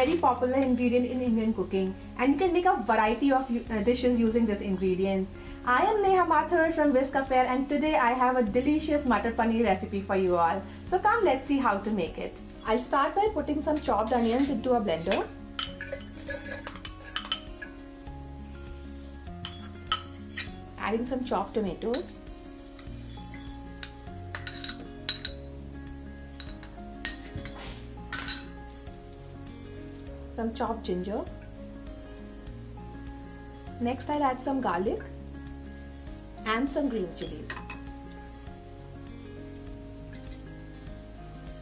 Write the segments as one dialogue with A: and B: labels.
A: very popular ingredient in Indian cooking, and you can make a variety of dishes using this ingredients. I am Neha Mathur from Whisk Affair, and today I have a delicious Matar Paneer recipe for you all. So come, let's see how to make it. I'll start by putting some chopped onions into a blender. Adding some chopped tomatoes. Some chopped ginger. Next I'll add some garlic and some green chilies.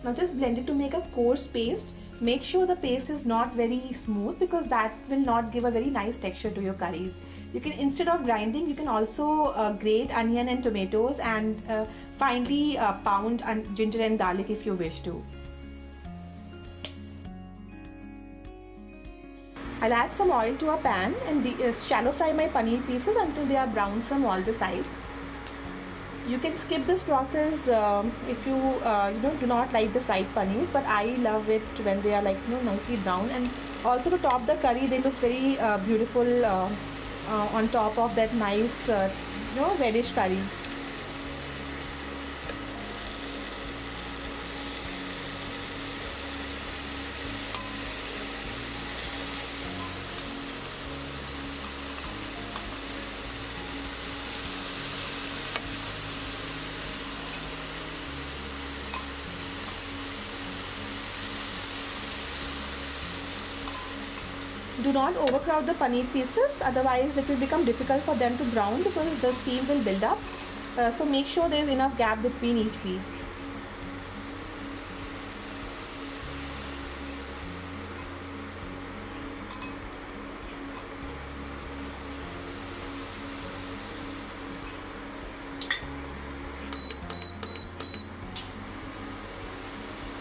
A: Now just blend it to make a coarse paste. Make sure the paste is not very smooth because that will not give a very nice texture to your curries. You can, instead of grinding, you can also grate onion and tomatoes and finely pound ginger and garlic if you wish to. I'll add some oil to a pan and shallow fry my paneer pieces until they are brown from all the sides. You can skip this process if you do not like the fried paneers, but I love it when they are nicely brown, and also to top the curry they look very beautiful on top of that nice reddish curry. Do not overcrowd the paneer pieces, otherwise it will become difficult for them to brown because the steam will build up. So make sure there is enough gap between each piece.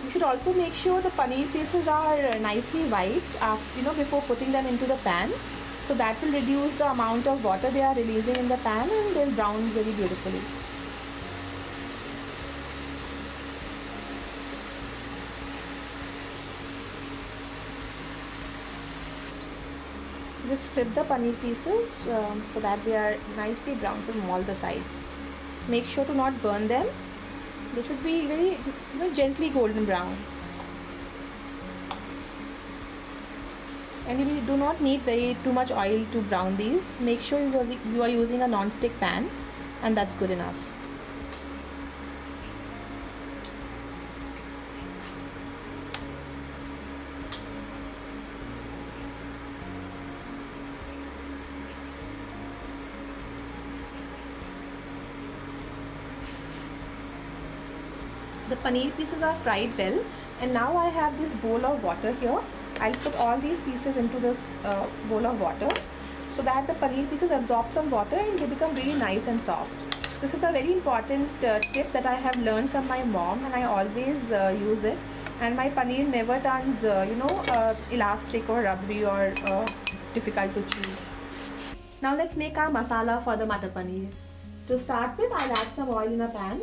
A: You should also make sure the paneer pieces are nicely white before putting them into the pan. So that will reduce the amount of water they are releasing in the pan and they'll brown very beautifully. Just flip the paneer pieces so that they are nicely brown from all the sides. Make sure to not burn them. They should be very gently golden brown. And you do not need too much oil to brown these. Make sure you are using a non-stick pan, and that's good enough. The paneer pieces are fried well, and now I have this bowl of water here. I'll put all these pieces into this bowl of water so that the paneer pieces absorb some water and they become really nice and soft. This is a very important tip that I have learned from my mom, and I always use it, and my paneer never turns elastic or rubbery or difficult to chew. Now let's make our masala for the Matar Paneer. To start with, I'll add some oil in a pan.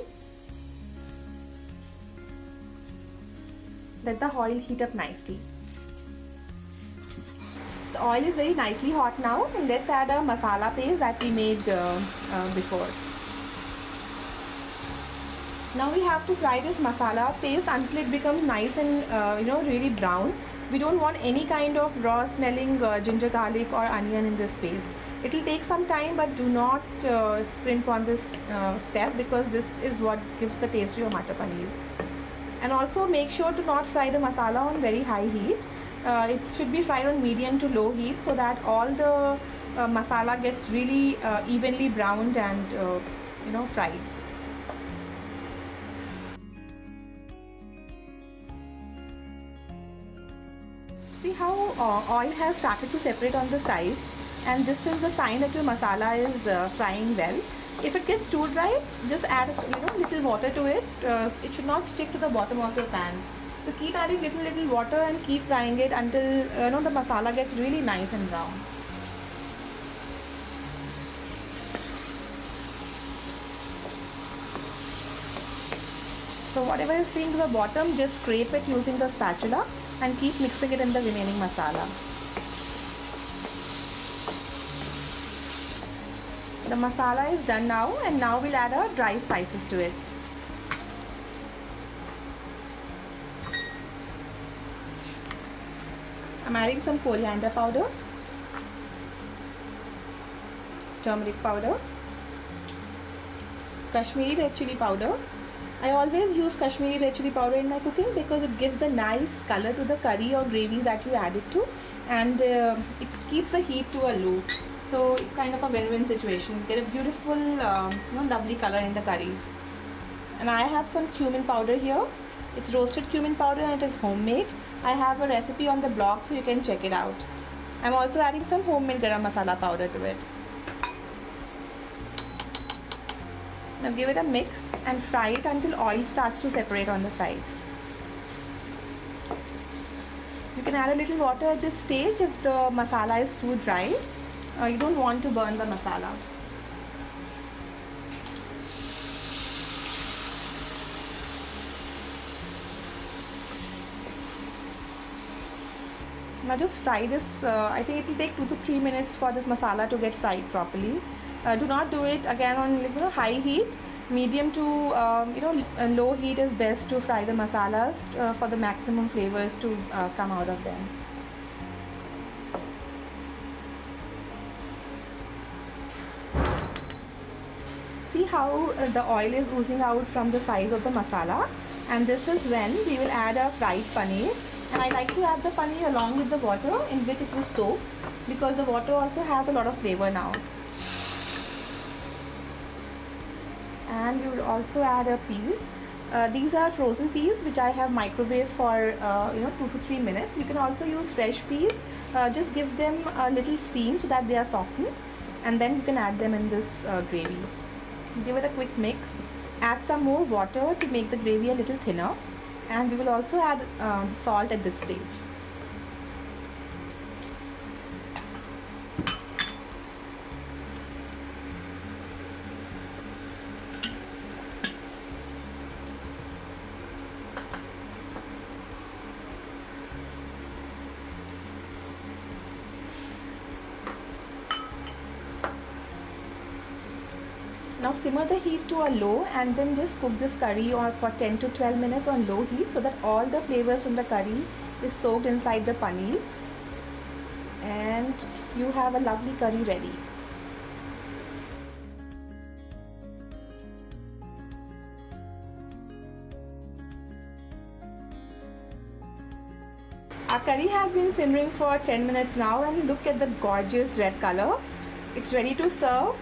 A: Let the oil heat up nicely. The oil is very nicely hot now, and let's add a masala paste that we made before. Now we have to fry this masala paste until it becomes nice and really brown. We don't want any kind of raw smelling ginger, garlic or onion in this paste. It will take some time, but do not sprint on this step because this is what gives the taste to your Matar Paneer. And also make sure to not fry the masala on very high heat. It should be fried on medium to low heat so that all the masala gets really evenly browned and fried. See how oil has started to separate on the sides, and this is the sign that your masala is frying well. If it gets too dry, just add little water to it. It should not stick to the bottom of your pan. So keep adding little water and keep frying it until the masala gets really nice and brown. So whatever is sticking to the bottom, just scrape it using the spatula and keep mixing it in the remaining masala. The masala is done now, and now we'll add our dry spices to it. I'm adding some coriander powder, turmeric powder, Kashmiri red chili powder. I always use Kashmiri red chili powder in my cooking because it gives a nice color to the curry or gravies that you add it to, and it keeps the heat to a low. So it's kind of a win-win situation. You get a beautiful, lovely color in the curries. And I have some cumin powder here. It's roasted cumin powder and it is homemade. I have a recipe on the blog, so you can check it out. I'm also adding some homemade garam masala powder to it. Now give it a mix and fry it until oil starts to separate on the side. You can add a little water at this stage if the masala is too dry. You don't want to burn the masala. Now just fry this. I think it will take 2 to 3 minutes for this masala to get fried properly. Do not do it again on high heat. Medium to low heat is best to fry the masalas for the maximum flavors to come out of them. See how the oil is oozing out from the sides of the masala, and this is when we will add our fried paneer. And I like to add the paneer along with the water in which it was soaked, because the water also has a lot of flavor now. And we will also add a peas. These are frozen peas which I have microwaved for 2 to 3 minutes. You can also use fresh peas. Just give them a little steam so that they are softened, and then you can add them in this gravy. Give it a quick mix. Add some more water to make the gravy a little thinner, and we will also add salt at this stage. Now simmer the heat to a low, and then just cook this curry for 10 to 12 minutes on low heat, so that all the flavors from the curry is soaked inside the paneer, and you have a lovely curry ready. Our curry has been simmering for 10 minutes now, and look at the gorgeous red color. It's ready to serve.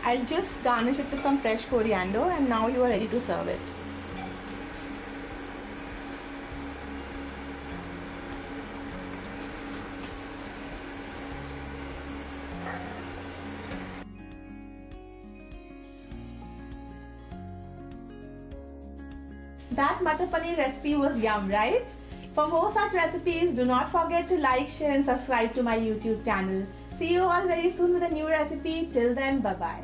A: I'll just garnish it with some fresh coriander, and now you are ready to serve it. That Matar Paneer recipe was yum, right? For more such recipes, do not forget to like, share and subscribe to my YouTube channel. See you all very soon with a new recipe. Till then, bye-bye.